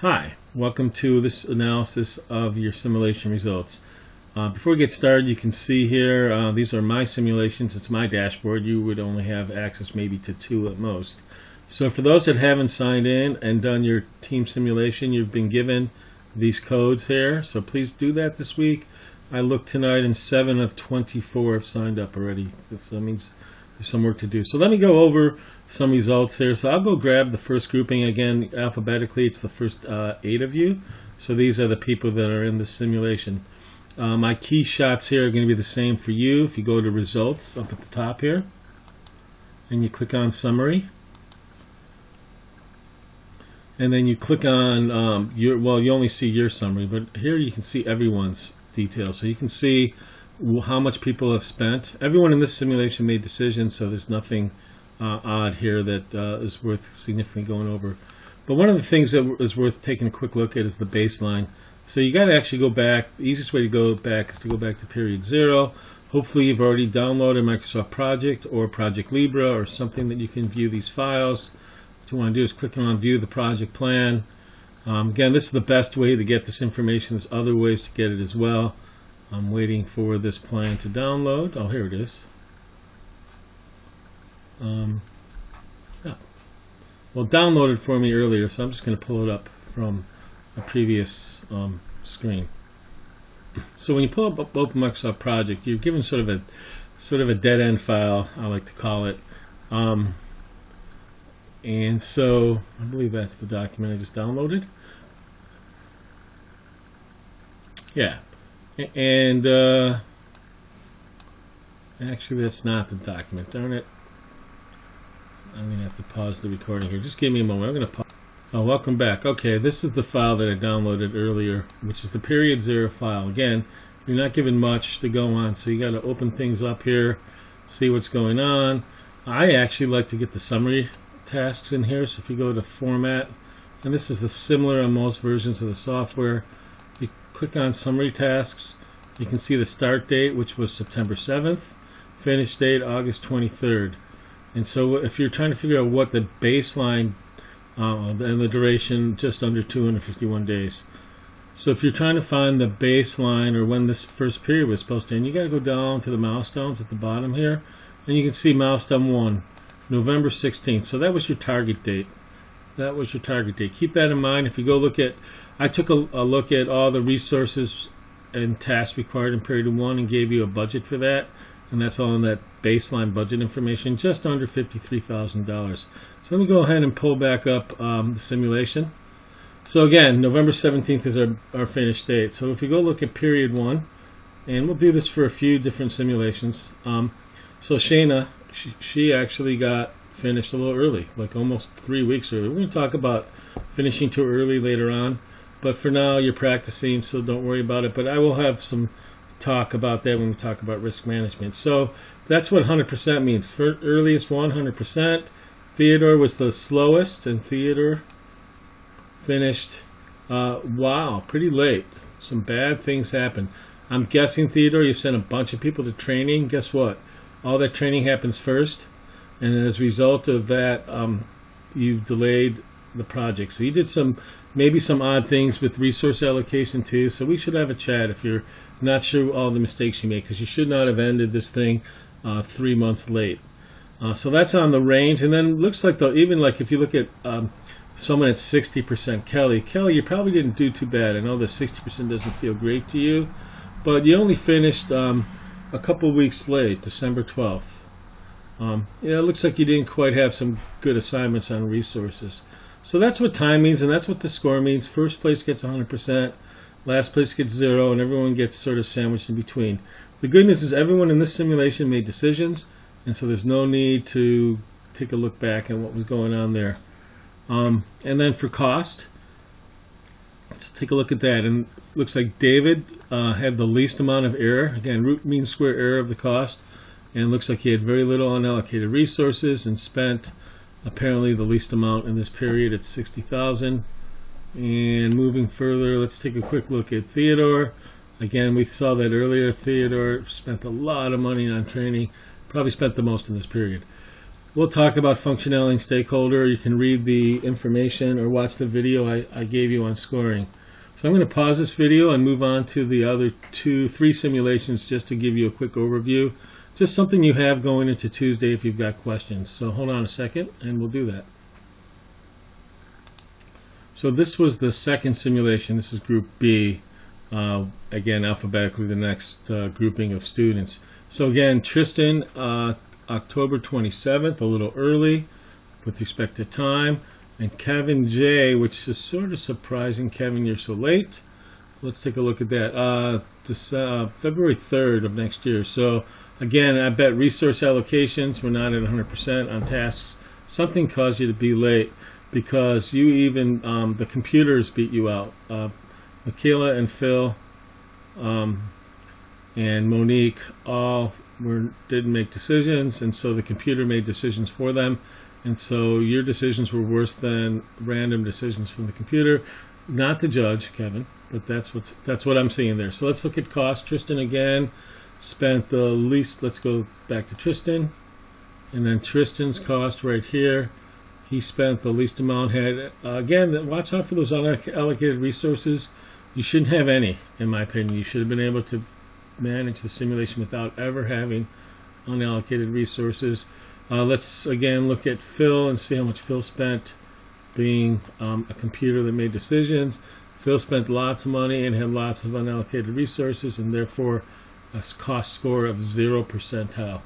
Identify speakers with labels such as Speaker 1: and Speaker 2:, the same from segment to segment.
Speaker 1: Hi, welcome to this analysis of your simulation results. Before we get started, you can see here, these are my simulations. It's my dashboard. You would only have access maybe to 2 at most. So for those that haven't signed in and done your team simulation, you've been given these codes here. So please do that this week. I looked tonight and 7 of 24 have signed up already. So that means there's some work to do. So let me go over some results here. So I'll go grab the first grouping again alphabetically. It's the first 8 of you. So these are the people that are in the simulation. My key shots here are going to be the same for you. If you go to results up at the top here and you click on summary, and then you click on you only see your summary, but here you can see everyone's details. So you can see how much people have spent. Everyone in this simulation made decisions, so there's nothing odd here that is worth significantly going over. But one of the things that is worth taking a quick look at is the baseline. So you got to actually go back. The easiest way to go back is to go back to period 0. Hopefully you've already downloaded Microsoft Project or Project Libre or something that you can view these files. What you want to do is click on View the Project Plan. Again, this is the best way to get this information. There's other ways to get it as well. I'm waiting for this plan to download. Oh, here it is. Yeah. Well, downloaded for me earlier, so I'm just going to pull it up from a previous screen. So when you pull up Open Microsoft Project, you're given sort of a dead-end file, I like to call it. And so I believe that's the document I just downloaded. Yeah. And actually that's not the document, darn it. I'm going to have to pause the recording here. Just give me a moment. I'm going to pause. Oh, welcome back. Okay, this is the file that I downloaded earlier, which is the period 0 file. Again, you're not given much to go on, so you got to open things up here, see what's going on. I actually like to get the summary tasks in here, so if you go to Format, and this is the similar on most versions of the software, you click on Summary Tasks, you can see the start date, which was September 7th, finish date August 23rd. And so if you're trying to figure out what the baseline and the duration, just under 251 days. So if you're trying to find the baseline or when this first period was supposed to end, you got to go down to the milestones at the bottom here, and you can see milestone 1, November 16th. So that was your target date. That was your target date. Keep that in mind. If you go look at, I took a look at all the resources and tasks required in period 1 and gave you a budget for that. And that's all in that baseline budget information, just under $53,000. So let me go ahead and pull back up the simulation. So again, November 17th is our finish date. So if we go look at period 1, and we'll do this for a few different simulations. So Shayna, she actually got finished a little early, like almost 3 weeks early. We're going to talk about finishing too early later on. But for now, you're practicing, so don't worry about it. But I will have some talk about that when we talk about risk management. So that's what 100% means. For earliest 100%. Theodore was the slowest, and Theodore finished, wow, pretty late. Some bad things happened. I'm guessing, Theodore, you sent a bunch of people to training. Guess what? All that training happens first, and as a result of that, you delayed the project. So you did maybe some odd things with resource allocation too. So we should have a chat if you're not sure all the mistakes you made, because you should not have ended this thing 3 months late. So that's on the range. And then it looks like, though, even like if you look at someone at 60%, Kelly, you probably didn't do too bad. I know that 60% doesn't feel great to you, but you only finished a couple weeks late, December 12th. It looks like you didn't quite have some good assignments on resources. So that's what time means, and that's what the score means. First place gets 100%. Last place gets 0, and everyone gets sort of sandwiched in between. The good news is everyone in this simulation made decisions, and so there's no need to take a look back at what was going on there. And then for cost, let's take a look at that. And it looks like David had the least amount of error. Again, root mean square error of the cost. And it looks like he had very little unallocated resources and spent apparently the least amount in this period at $60,000. And moving further, let's take a quick look at Theodore. Again, we saw that earlier. Theodore spent a lot of money on training, probably spent the most in this period. we'll talk about functionality and stakeholder. You can read the information or watch the video I gave you on scoring. So I'm going to pause this video and move on to the other three simulations just to give you a quick overview. Just something you have going into Tuesday if you've got questions. So hold on a second and we'll do that. So this was the second simulation. This is Group B. Again, alphabetically the next grouping of students. So again, Tristan, October 27th, a little early with respect to time. And Kevin J, which is sort of surprising. Kevin, you're so late. Let's take a look at that. February 3rd of next year. So again, I bet resource allocations were not at 100% on tasks. Something caused you to be late because you even, the computers beat you out. Michaela and Phil and Monique all didn't make decisions, and so the computer made decisions for them. And so your decisions were worse than random decisions from the computer. Not to judge, Kevin, but that's what I'm seeing there. So let's look at cost. Tristan again spent the least. Let's go back to Tristan, and then Tristan's cost right here. He spent the least amount. Had again, watch out for those unallocated resources. You shouldn't have any, in my opinion. You should have been able to manage the simulation without ever having unallocated resources. Let's again look at Phil and see how much Phil spent being a computer that made decisions. Phil spent lots of money and had lots of unallocated resources, and therefore a cost score of 0 percentile.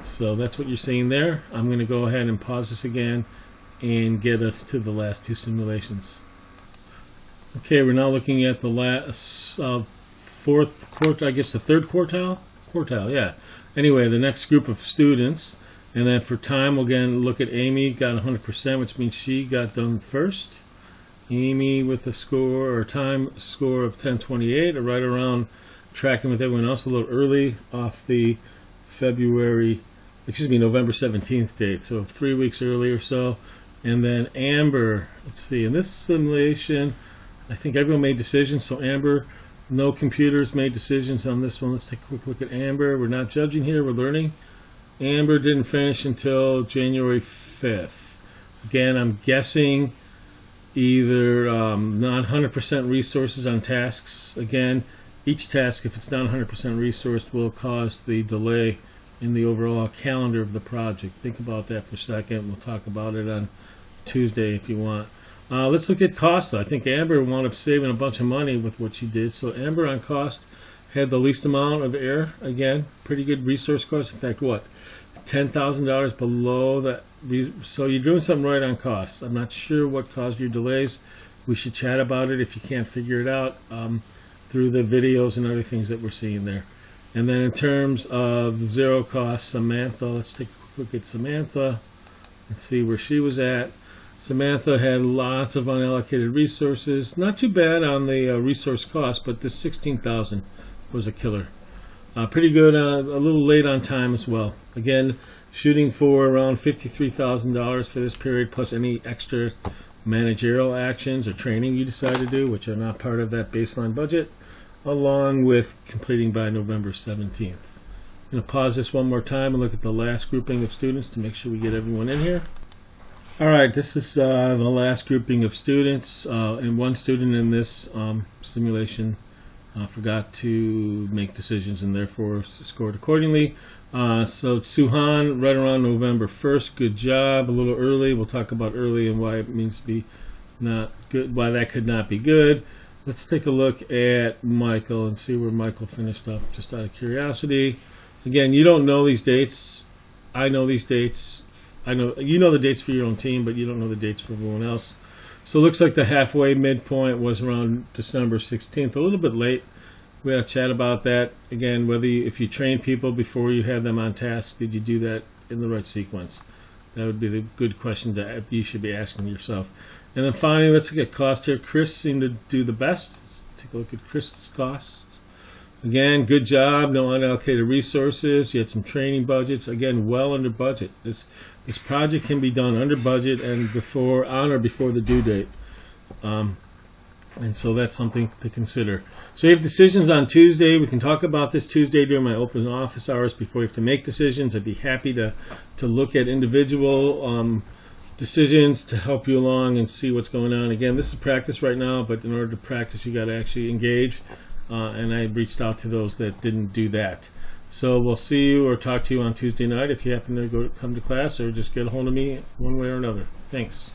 Speaker 1: So that's what you're seeing there. I'm going to go ahead and pause this again and get us to the last two simulations. Okay, we're now looking at the last fourth quartile, I guess the third quartile? Quartile, yeah. Anyway, the next group of students. And then for time, we'll again look at Amy, got 100%, which means she got done first. Amy with a score, or time score of 1028, or right around tracking with everyone else a little early off the November 17th date, so 3 weeks early or so. And then Amber, let's see, in this simulation, I think everyone made decisions, so Amber, no computers made decisions on this one. Let's take a quick look at Amber. We're not judging here, we're learning. Amber didn't finish until January 5th. Again, I'm guessing either not 100% resources on tasks. Again, each task, if it's not 100% resourced, will cause the delay in the overall calendar of the project. Think about that for a second. We'll talk about it on Tuesday if you want. Let's look at cost, though. I think Amber wound up saving a bunch of money with what she did. So Amber on cost had the least amount of error. Again, pretty good resource cost. In fact, what? $10,000 below that. So you're doing something right on costs. I'm not sure what caused your delays. We should chat about it if you can't figure it out through the videos and other things that we're seeing there. And then in terms of zero cost, Samantha, let's take a quick look at Samantha and see where she was at. Samantha had lots of unallocated resources. Not too bad on the resource cost, but this $16,000 was a killer. Pretty good, a little late on time as well. Again, shooting for around $53,000 for this period, plus any extra managerial actions or training you decide to do, which are not part of that baseline budget, along with completing by November 17th. I'm going to pause this one more time and look at the last grouping of students to make sure we get everyone in here. All right, this is the last grouping of students, and one student in this simulation forgot to make decisions and therefore scored accordingly. So Suhan, right around November 1st, good job. A little early. We'll talk about early and why it means to be not good, why that could not be good. Let's take a look at Michael and see where Michael finished up, just out of curiosity. Again, you don't know these dates. I know these dates. I know you know the dates for your own team, but you don't know the dates for everyone else. So it looks like the halfway midpoint was around December 16th, a little bit late. We had a chat about that. Again, whether if you train people before you have them on task, did you do that in the right sequence? That would be the good question that you should be asking yourself. And then finally, let's look at cost here. Chris seemed to do the best. Let's take a look at Chris's costs. Again, good job. No unallocated resources. You had some training budgets. Again, well under budget. This project can be done under budget and on or before the due date. And so that's something to consider. So you have decisions on Tuesday. We can talk about this Tuesday during my open office hours before you have to make decisions. I'd be happy to look at individual decisions to help you along and see what's going on. Again, this is practice right now, but in order to practice, you got to actually engage. And I reached out to those that didn't do that. So we'll see you or talk to you on Tuesday night if you happen to come to class, or just get a hold of me one way or another. Thanks.